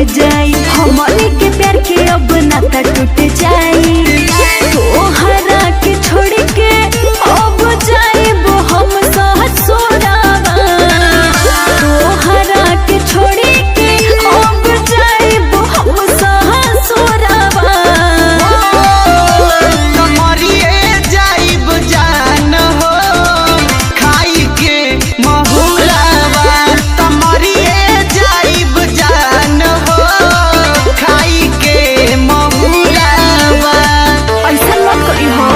जाई, हमारे के प्यार के अब नाता टूट जाई। तोहरा के छोड़ के अब जाइब हम ससुरावा, तोहरा के छोड़ के अब जाइब हम ससुरावा। मरिए जाइब जान हो खाई के महुरावा, मरिए जाइब जान हो खाई के महुरावा। ऐसा मत करी हो।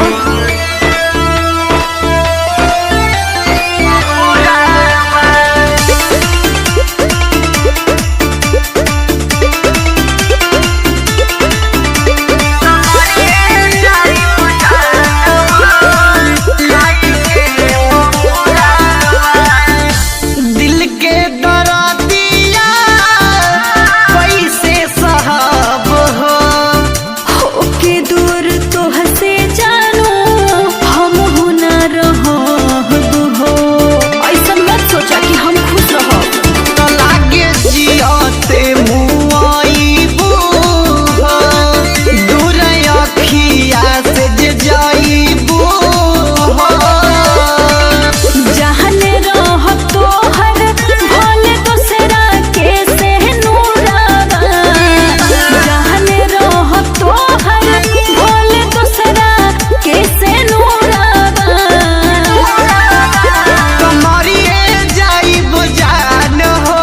दिल के दर्दिया कैसे सहब हो, होके दूर तो हसे जानो हम हो ना रहब हो। ऐसा मत सोचा कि हम खुश रहब। तो लागे जियते मुआइबू हो, दूर अखिया से जे जाइबू हो। जहने रहब तोहर भोले दूसरा के से नूरावा, जहने रहब तोहर भोले दूसरा के से नूरावा। मरिए जाइब जान हो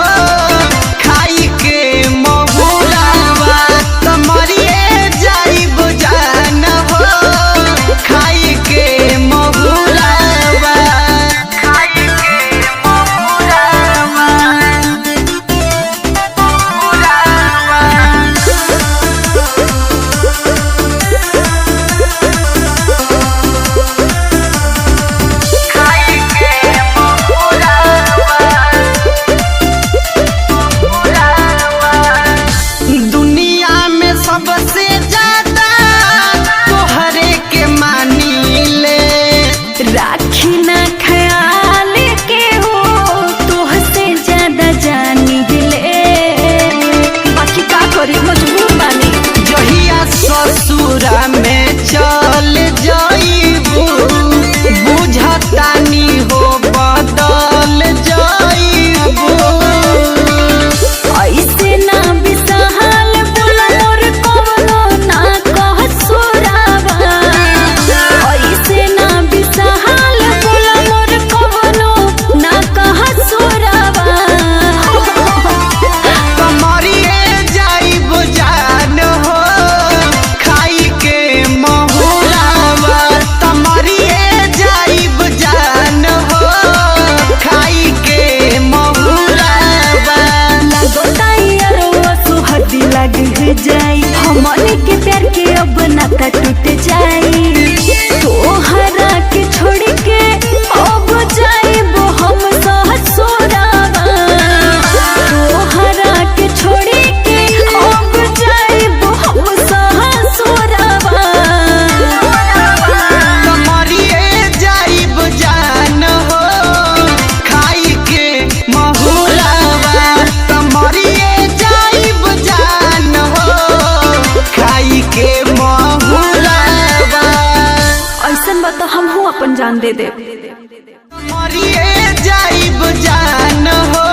खाई के महुरावा, मरिए जाइब जान हो खाई के महुरावा। दुनिया में सबसे ज्यादा तोहरे के मानीले, राखी ना ख्याल के हो तोहसे ज्यादा जानी ले, बाकी का करी मजबूर बानी। जहिया ससुरा में चल जाइबू बुझतानी हो बदल जाइबू। ऐसे ना बिसहाल बोला मोर कवनो ना कह सुरावा, ऐसे ना बिसहाल बोला मोर कवनो ना कह सुरावा। मरिए जाइब जान हो खाई के महुरावा, मरिए जाइब जान हो खाई के महुरावा। लगोता यारो सुहदी लग जाई, हमने के प्यार के अब नाता टूट जाई। तोहरा के छोड़ के अब जाइब हम ससुरावा, तोहरा के छोड़ के अब जाइब हम ससुरावा। मरिए जाइब जान हो खाई के महुरावा, मरिए जाइब जान हो खाई के महुरावा। ऐसन बता हम अपन जान दे दे। मरिए जाइब जान हो